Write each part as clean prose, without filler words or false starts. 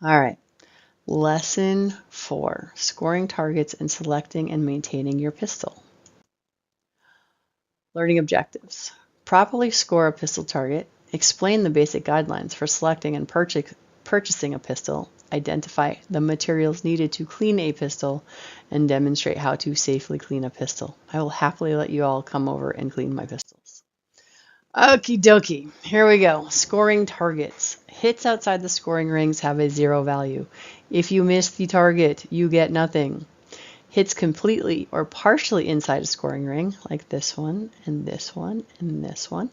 All right. Lesson 4, scoring targets and selecting and maintaining your pistol. Learning objectives. Properly score a pistol target, explain the basic guidelines for selecting and purchasing a pistol, identify the materials needed to clean a pistol, and demonstrate how to safely clean a pistol. I will happily let you all come over and clean my pistols. Okie dokie, here we go. Scoring targets. Hits outside the scoring rings have a 0 value. If you miss the target, you get nothing. Hits completely or partially inside a scoring ring, like this one, and this one, and this one,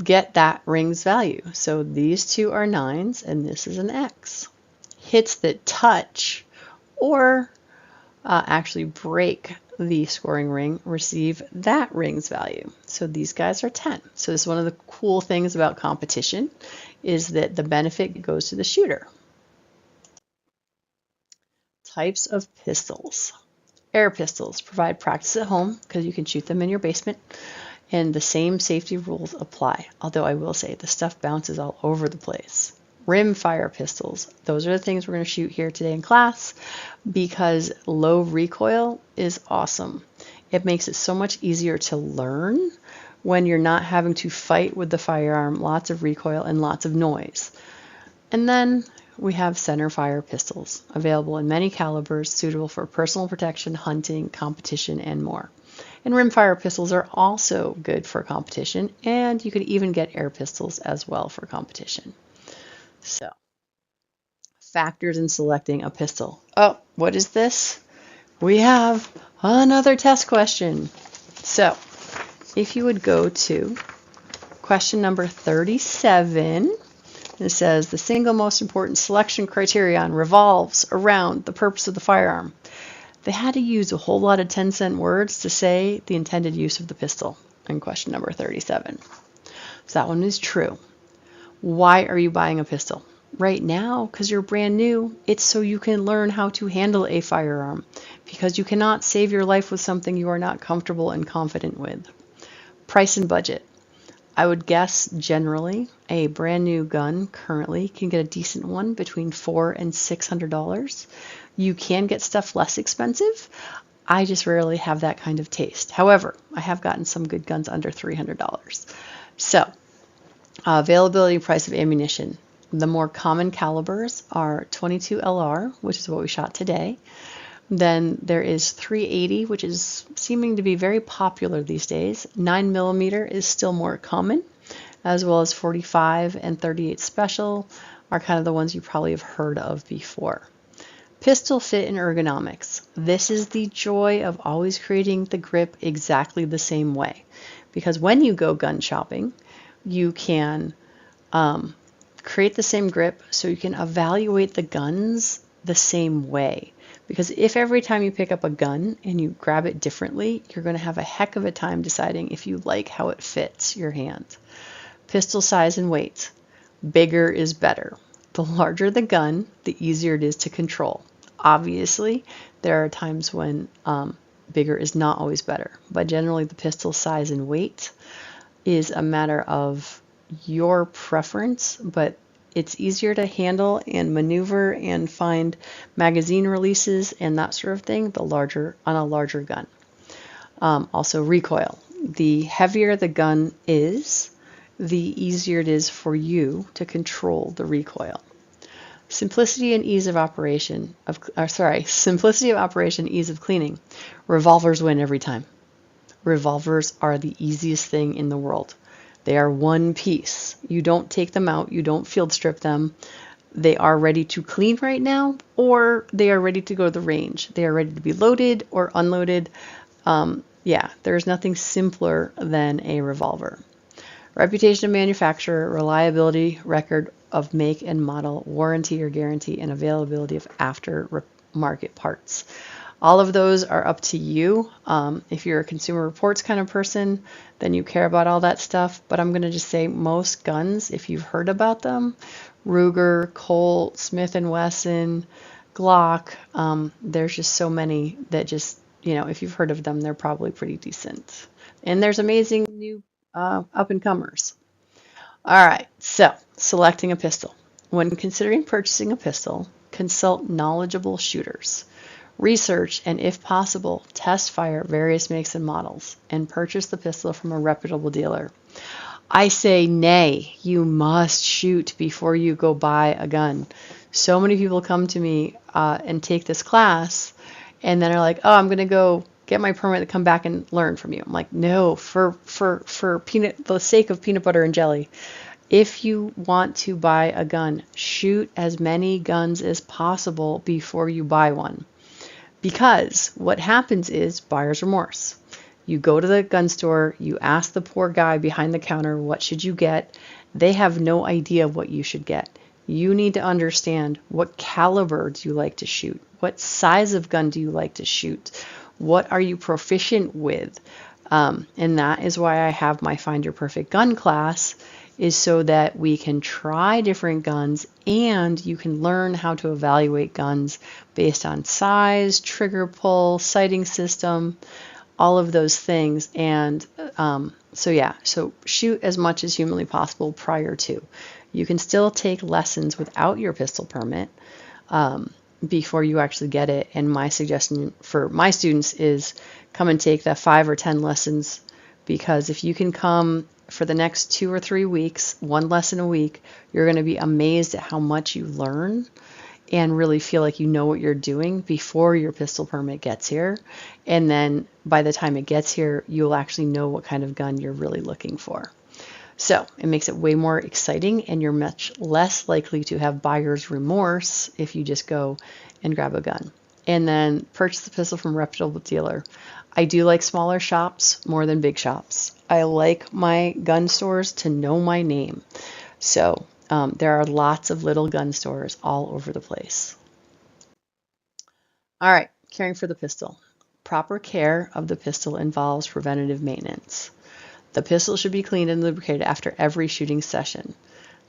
get that ring's value. So these two are 9s, and this is an X. Hits that touch or actually break the scoring ring receive that ring's value. So these guys are 10. So this is one of the cool things about competition, is that the benefit goes to the shooter. Types of pistols. Air pistols provide practice at home because you can shoot them in your basement, and the same safety rules apply, although I will say the stuff bounces all over the place. Rimfire pistols, those are the things we're going to shoot here today in class because low recoil is awesome. It makes it so much easier to learn when you're not having to fight with the firearm, lots of recoil and lots of noise. And then we have center fire pistols, available in many calibers, suitable for personal protection, hunting, competition, and more. And rimfire pistols are also good for competition, and you could even get air pistols as well for competition. So, factors in selecting a pistol. Oh, what is this? We have another test question. So, if you would go to question number 37, it says the single most important selection criterion revolves around the purpose of the firearm. They had to use a whole lot of 10-cent words to say the intended use of the pistol in question number 37. So that one is true. Why are you buying a pistol? Right now, because you're brand new, it's so you can learn how to handle a firearm, because you cannot save your life with something you are not comfortable and confident with. Price and budget. I would guess generally a brand new gun currently can get a decent one between $400 and $600. You can get stuff less expensive. I just rarely have that kind of taste. However, I have gotten some good guns under $300. So, availability and price of ammunition. The more common calibers are 22 LR, which is what we shot today. Then there is 380, which is seeming to be very popular these days. 9mm is still more common, as well as 45 and 38 Special are kind of the ones you probably have heard of before. Pistol fit and ergonomics. This is the joy of always creating the grip exactly the same way. Because when you go gun shopping, you can create the same grip so you can evaluate the guns the same way. Because if every time you pick up a gun and you grab it differently, you're going to have a heck of a time deciding if you like how it fits your hand. Pistol size and weight. Bigger is better. The larger the gun, the easier it is to control. Obviously, there are times when bigger is not always better, but generally the pistol size and weight is a matter of your preference, but it's easier to handle and maneuver and find magazine releases and that sort of thing the larger on a larger gun. Also recoil. The heavier the gun is, the easier it is for you to control the recoil. Simplicity and ease of operation simplicity of operation, ease of cleaning. Revolvers win every time. Revolvers are the easiest thing in the world. They are one piece. You don't take them out, you don't field strip them. They are ready to clean right now, or they are ready to go to the range. They are ready to be loaded or unloaded. Yeah, there's nothing simpler than a revolver. Reputation of manufacturer, reliability, record of make and model, warranty or guarantee, and availability of aftermarket parts. All of those are up to you. If you're a consumer reports kind of person, then you care about all that stuff. But I'm going to just say most guns, if you've heard about them, Ruger, Colt, Smith & Wesson, Glock, there's just so many that just, if you've heard of them, they're probably pretty decent. And there's amazing new up-and-comers. All right, so selecting a pistol. When considering purchasing a pistol, consult knowledgeable shooters. Research and, if possible, test fire various makes and models, and purchase the pistol from a reputable dealer. I say nay, you must shoot before you go buy a gun. So many people come to me and take this class, and then are like, oh, I'm going to go get my permit to come back and learn from you. I'm like, no, for the sake of peanut butter and jelly, if you want to buy a gun, shoot as many guns as possible before you buy one. Because what happens is buyer's remorse. You go to the gun store, you ask the poor guy behind the counter, what should you get? They have no idea what you should get. You need to understand, what caliber do you like to shoot? What size of gun do you like to shoot? What are you proficient with? And that is why I have my Find Your Perfect Gun class, is so that we can try different guns and you can learn how to evaluate guns based on size, trigger pull, sighting system, all of those things. And so shoot as much as humanly possible prior to. You can still take lessons without your pistol permit before you actually get it. And my suggestion for my students is come and take the 5 or 10 lessons, because if you can come for the next 2 or 3 weeks, 1 lesson a week, you're going to be amazed at how much you learn and really feel like you know what you're doing before your pistol permit gets here. And then by the time it gets here, you'll actually know what kind of gun you're really looking for. So it makes it way more exciting, and you're much less likely to have buyer's remorse if you just go and grab a gun. And then purchase the pistol from a reputable dealer. I do like smaller shops more than big shops. I like my gun stores to know my name. So there are lots of little gun stores all over the place. All right, caring for the pistol. Proper care of the pistol involves preventative maintenance. The pistol should be cleaned and lubricated after every shooting session.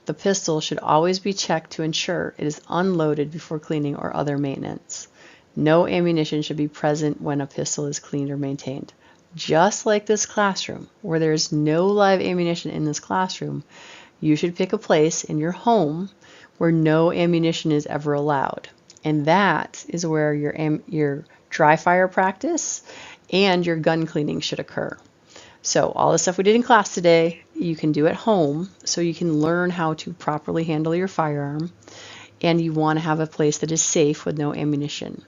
The pistol should always be checked to ensure it is unloaded before cleaning or other maintenance. No ammunition should be present when a pistol is cleaned or maintained. Just like this classroom, where there is no live ammunition in this classroom, you should pick a place in your home where no ammunition is ever allowed. And that is where your dry fire practice and your gun cleaning should occur. So all the stuff we did in class today, you can do at home, so you can learn how to properly handle your firearm, and you want to have a place that is safe with no ammunition.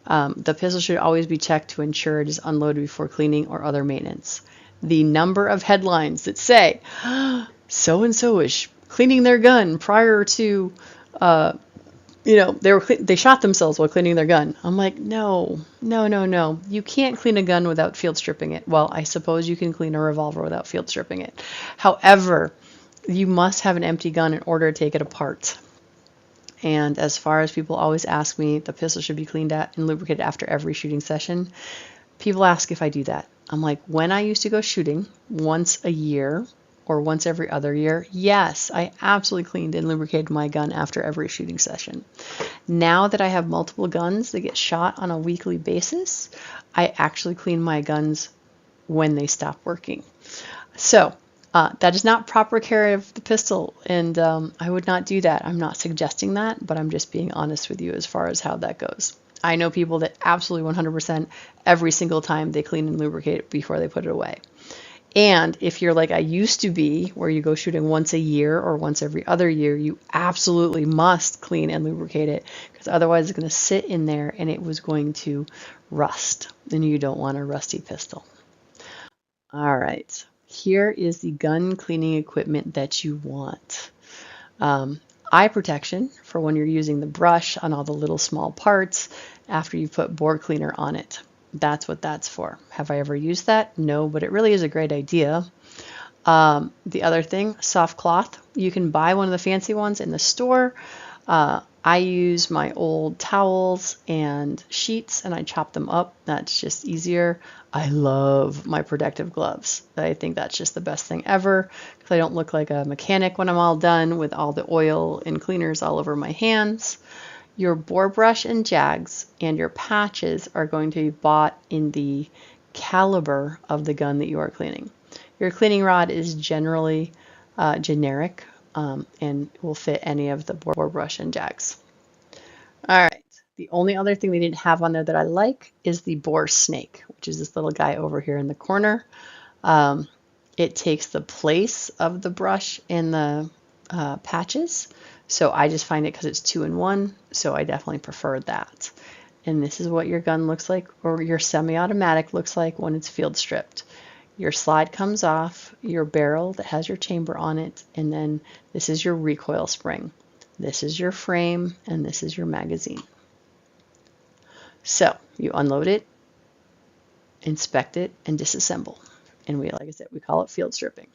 The pistol should always be checked to ensure it is unloaded before cleaning or other maintenance. The number of headlines that say, so-and-so is cleaning their gun prior to, they shot themselves while cleaning their gun. I'm like, no. You can't clean a gun without field stripping it. Well, I suppose you can clean a revolver without field stripping it. However, you must have an empty gun in order to take it apart. And as far as people always ask me, the pistol should be cleaned out and lubricated after every shooting session. People ask if I do that. I'm like, when I used to go shooting once a year or once every other year, yes, I absolutely cleaned and lubricated my gun after every shooting session. Now that I have multiple guns that get shot on a weekly basis, I actually clean my guns when they stop working. So that is not proper care of the pistol, and I would not do that. I'm not suggesting that, but I'm just being honest with you as far as how that goes. I know people that absolutely 100% every single time they clean and lubricate it before they put it away. And if you're like I used to be, where you go shooting once a year or once every other year, you absolutely must clean and lubricate it, because otherwise it's going to sit in there and it was going to rust, and you don't want a rusty pistol. All right. Here is the gun cleaning equipment that you want. Eye protection for when you're using the brush on all the little small parts after you put bore cleaner on it. That's what that's for. Have I ever used that? No, but it really is a great idea. The other thing, soft cloth. You can buy one of the fancy ones in the store. I use my old towels and sheets and I chop them up. That's just easier. I love my protective gloves. I think that's just the best thing ever, because I don't look like a mechanic when I'm all done with all the oil and cleaners all over my hands. Your bore brush and jags and your patches are going to be bought in the caliber of the gun that you are cleaning. Your cleaning rod is generally generic, and will fit any of the bore brush and jags. All right. The only other thing they didn't have on there that I like is the boar snake, which is this little guy over here in the corner. It takes the place of the brush and the patches. So I just find it because it's 2-in-1. So I definitely prefer that. And this is what your gun looks like, or your semi-automatic looks like when it's field stripped. Your slide comes off, your barrel that has your chamber on it, and then this is your recoil spring. This is your frame, and this is your magazine. So you unload it, inspect it, and disassemble. And like I said, we call it field stripping.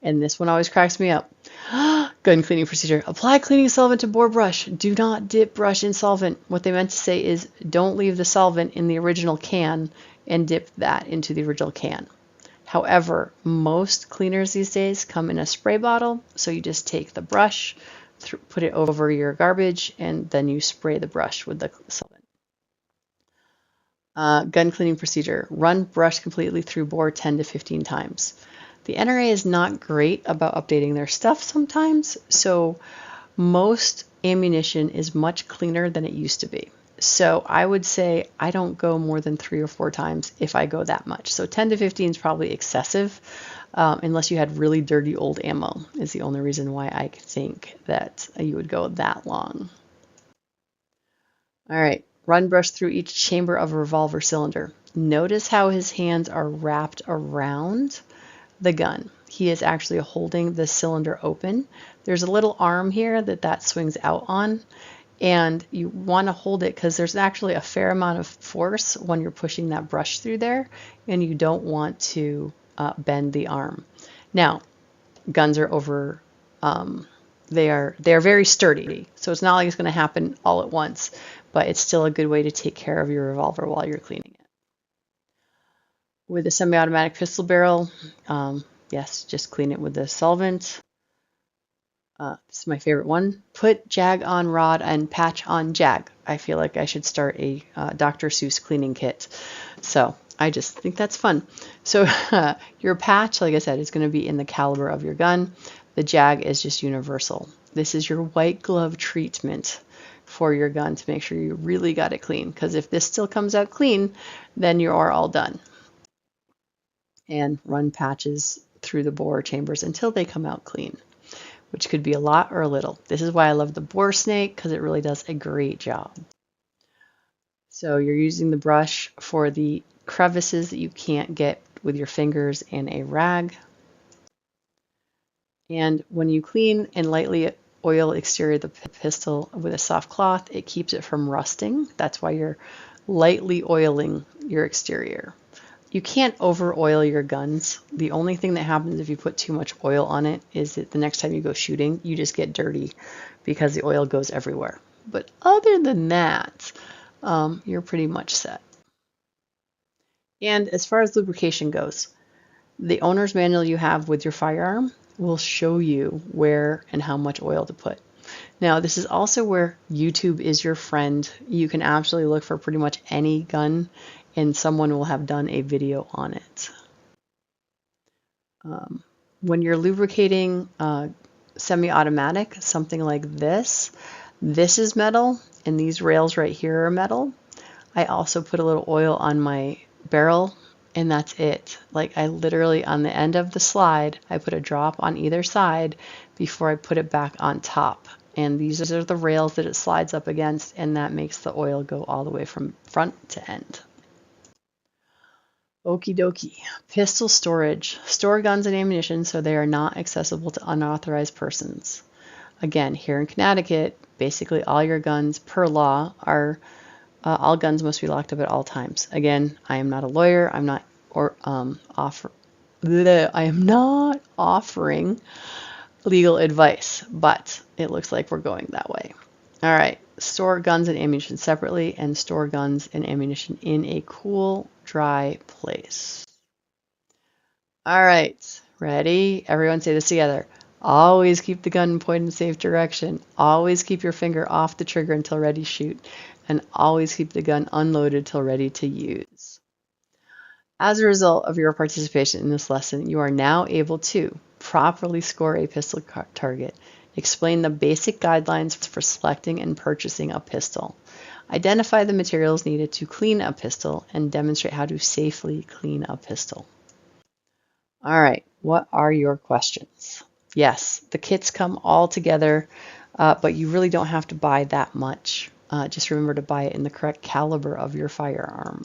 And this one always cracks me up. Gun cleaning procedure. Apply cleaning solvent to bore brush. Do not dip brush in solvent. What they meant to say is don't leave the solvent in the original can and dip that into the original can. However, most cleaners these days come in a spray bottle. So you just take the brush, put it over your garbage, and then you spray the brush with the solvent. Gun cleaning procedure. Run brush completely through bore 10 to 15 times. The NRA is not great about updating their stuff sometimes, so most ammunition is much cleaner than it used to be. So I would say I don't go more than 3 or 4 times if I go that much. So 10 to 15 is probably excessive, unless you had really dirty old ammo, is the only reason why I think that you would go that long. All right, run brush through each chamber of a revolver cylinder. Notice how his hands are wrapped around the gun. He is actually holding the cylinder open. There's a little arm here that swings out on, and you want to hold it because there's actually a fair amount of force when you're pushing that brush through there, and you don't want to bend the arm. Now, guns are over, they are very sturdy, so it's not like it's going to happen all at once, but it's still a good way to take care of your revolver while you're cleaning it. With a semi-automatic pistol barrel, yes, just clean it with the solvent. This is my favorite one. Put jag on rod and patch on jag. I feel like I should start a Dr. Seuss cleaning kit. So I just think that's fun. So your patch, like I said, is going to be in the caliber of your gun. The jag is just universal. This is your white glove treatment for your gun to make sure you really got it clean. Because if this still comes out clean, then you are all done. And run patches through the bore chambers until they come out clean, which could be a lot or a little. This is why I love the bore snake, because it really does a great job. So you're using the brush for the crevices that you can't get with your fingers and a rag. And when you clean and lightly oil exterior of the pistol with a soft cloth, it keeps it from rusting. That's why you're lightly oiling your exterior. You can't over oil your guns. The only thing that happens if you put too much oil on it is that the next time you go shooting, you just get dirty because the oil goes everywhere. But other than that, you're pretty much set. And as far as lubrication goes, the owner's manual you have with your firearm will show you where and how much oil to put. Now, this is also where YouTube is your friend. You can absolutely look for pretty much any gun and someone will have done a video on it. When you're lubricating semi-automatic, something like this is metal, and these rails right here are metal. I also put a little oil on my barrel, and that's it. Like I literally, on the end of the slide, I put a drop on either side before I put it back on top. And these are the rails that it slides up against, and that makes the oil go all the way from front to end. Okie dokie. Pistol storage. Store guns and ammunition so they are not accessible to unauthorized persons. Again, here in Connecticut, basically all your guns per law are, all guns must be locked up at all times. Again, I am not a lawyer. I'm not offering legal advice, but it looks like we're going that way. All right. Store guns and ammunition separately and store guns and ammunition in a cool, dry place. All right, ready? Everyone say this together. Always keep the gun pointed in a safe direction. Always keep your finger off the trigger until ready to shoot. And always keep the gun unloaded until ready to use. As a result of your participation in this lesson, you are now able to properly score a pistol target. Explain the basic guidelines for selecting and purchasing a pistol. Identify the materials needed to clean a pistol and demonstrate how to safely clean a pistol. All right, what are your questions? Yes, the kits come all together, but you really don't have to buy that much. Just remember to buy it in the correct caliber of your firearm.